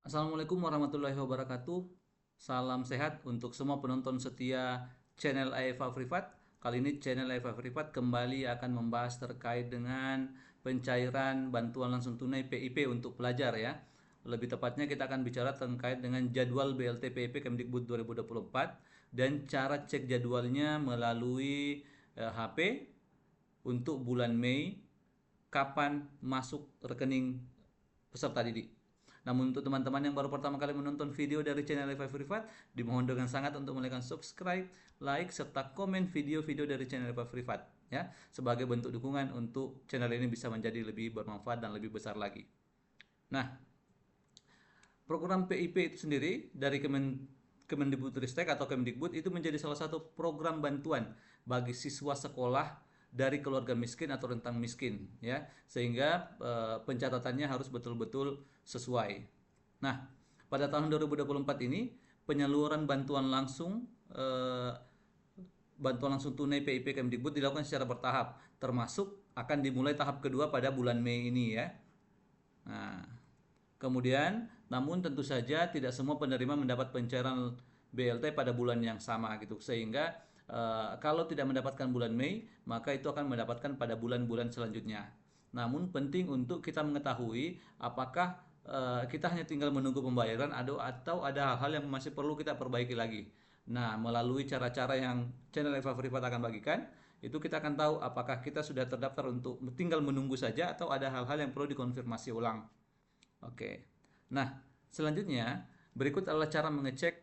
Assalamualaikum warahmatullahi wabarakatuh. Salam sehat untuk semua penonton setia channel AFA Privat. Kali ini channel AFA Privat kembali akan membahas terkait dengan pencairan bantuan langsung tunai PIP untuk pelajar ya. Lebih tepatnya kita akan bicara terkait dengan jadwal BLT PIP Kemdikbud 2024 dan cara cek jadwalnya melalui HP untuk bulan Mei, kapan masuk rekening peserta didik. Namun untuk teman-teman yang baru pertama kali menonton video dari channel Revive Privat, dimohon dengan sangat untuk menekan subscribe, like, serta komen video-video dari channel Revive Privat ya, sebagai bentuk dukungan untuk channel ini bisa menjadi lebih bermanfaat dan lebih besar lagi. Nah, program PIP itu sendiri dari Kemendikbudristek atau Kemdikbud itu menjadi salah satu program bantuan bagi siswa sekolah dari keluarga miskin atau rentang miskin ya, sehingga pencatatannya harus betul-betul sesuai. Nah, pada tahun 2024 ini penyaluran bantuan langsung tunai PIP Kemdikbud dilakukan secara bertahap, termasuk akan dimulai tahap kedua pada bulan Mei ini ya. Nah, kemudian, namun tentu saja tidak semua penerima mendapat pencairan BLT pada bulan yang sama gitu. Sehingga kalau tidak mendapatkan bulan Mei, maka itu akan mendapatkan pada bulan-bulan selanjutnya. Namun penting untuk kita mengetahui apakah kita hanya tinggal menunggu pembayaran atau ada hal-hal yang masih perlu kita perbaiki lagi. Nah, melalui cara-cara yang channel Eva Privat akan bagikan, itu kita akan tahu apakah kita sudah terdaftar untuk tinggal menunggu saja atau ada hal-hal yang perlu dikonfirmasi ulang. Oke. Nah, selanjutnya berikut adalah cara mengecek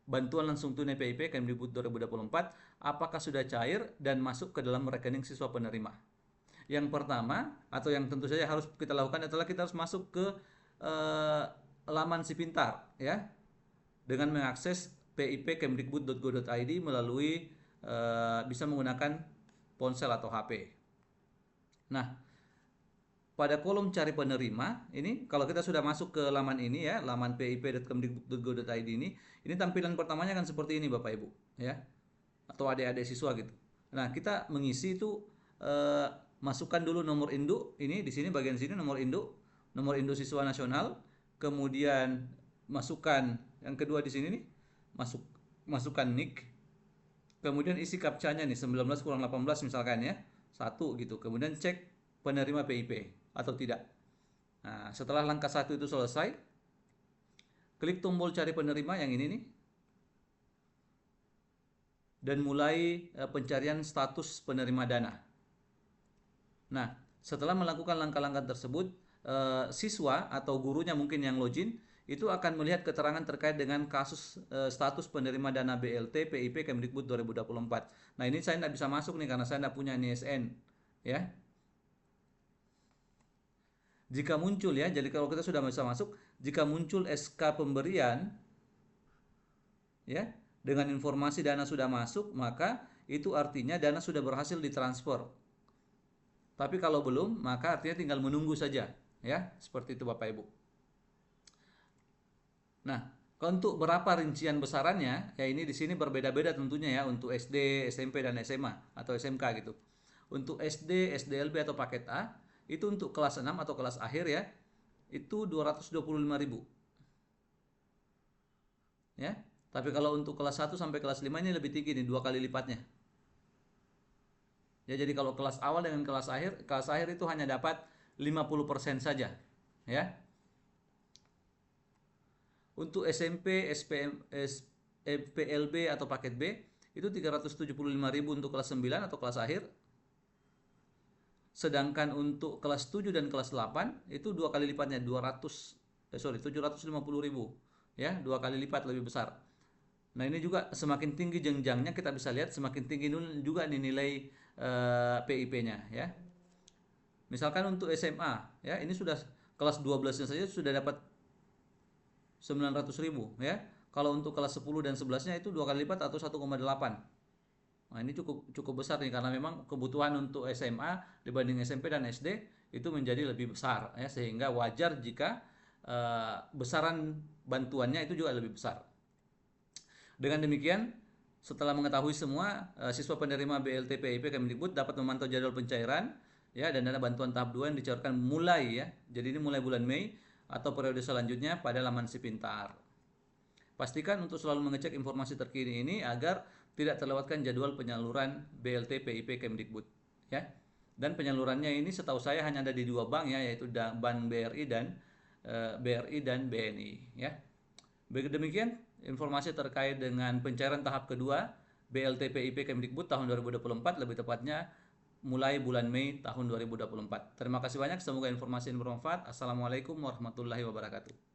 bantuan langsung tunai PIP Kemdikbud 2024 apakah sudah cair dan masuk ke dalam rekening siswa penerima. Yang pertama atau yang tentu saja harus kita lakukan adalah kita harus masuk ke eh, laman si pintar ya, dengan mengakses pip.kemdikbud.go.id melalui bisa menggunakan ponsel atau HP. Nah, pada kolom cari penerima ini kalau kita sudah masuk ke laman ini ya, laman pip.kemdikbud.go.id ini tampilan pertamanya kan seperti ini Bapak Ibu ya, atau adik-adik siswa gitu. Nah, kita mengisi itu eh, masukkan dulu nomor induk ini di sini, bagian sini nomor induk siswa nasional, kemudian masukkan yang kedua di sini nih, masukkan NIK, kemudian isi captcha-nya nih 19 kurang 18 misalkan ya, satu gitu, kemudian cek penerima PIP atau tidak. Nah, setelah langkah satu itu selesai, klik tombol cari penerima yang ini nih, dan mulai pencarian status penerima dana. Nah, setelah melakukan langkah-langkah tersebut, siswa atau gurunya mungkin yang login itu akan melihat keterangan terkait dengan kasus status penerima dana BLT PIP Kemdikbud 2024. Nah, ini saya tidak bisa masuk nih karena saya tidak punya NISN ya. Jika muncul ya, jadi kalau kita sudah bisa masuk, jika muncul SK pemberian ya dengan informasi dana sudah masuk, maka itu artinya dana sudah berhasil ditransfer. Tapi kalau belum, maka artinya tinggal menunggu saja ya, seperti itu Bapak Ibu. Nah, untuk berapa rincian besarannya, ya ini di sini berbeda-beda tentunya ya untuk SD, SMP dan SMA atau SMK gitu. Untuk SD, SDLB atau paket A, itu untuk kelas 6 atau kelas akhir ya, itu 225.000 ya. Tapi kalau untuk kelas 1 sampai kelas 5 ini lebih tinggi nih, dua kali lipatnya. Ya, jadi kalau kelas awal dengan kelas akhir itu hanya dapat 50% saja ya. Untuk SMP, SPM, PLB atau paket B itu 375.000 untuk kelas 9 atau kelas akhir. Sedangkan untuk kelas 7 dan kelas 8 itu dua kali lipatnya, 750.000 ya, dua kali lipat lebih besar. Nah, ini juga semakin tinggi jenjangnya kita bisa lihat semakin tinggi juga nih nilai PIP-nya ya. Misalkan untuk SMA ya, ini sudah kelas 12-nya saja sudah dapat 900.000 ya. Kalau untuk kelas 10 dan 11-nya itu dua kali lipat atau 1,8. Nah, ini cukup cukup besar nih karena memang kebutuhan untuk SMA dibanding SMP dan SD itu menjadi lebih besar ya, sehingga wajar jika besaran bantuannya itu juga lebih besar. Dengan demikian, setelah mengetahui semua, siswa penerima BLT PIP Kemdikbud dapat memantau jadwal pencairan ya dan dana bantuan tahap 2 yang dicairkan mulai ya. Jadi ini mulai bulan Mei atau periode selanjutnya pada laman Si Pintar. Pastikan untuk selalu mengecek informasi terkini ini agar tidak terlewatkan jadwal penyaluran BLT PIP Kemdikbud ya. Dan penyalurannya ini setahu saya hanya ada di 2 bank ya, yaitu Bank BRI dan BNI ya. Demikian informasi terkait dengan pencairan tahap kedua BLT PIP Kemdikbud tahun 2024, lebih tepatnya mulai bulan Mei tahun 2024. Terima kasih banyak, semoga informasi ini bermanfaat. Assalamualaikum warahmatullahi wabarakatuh.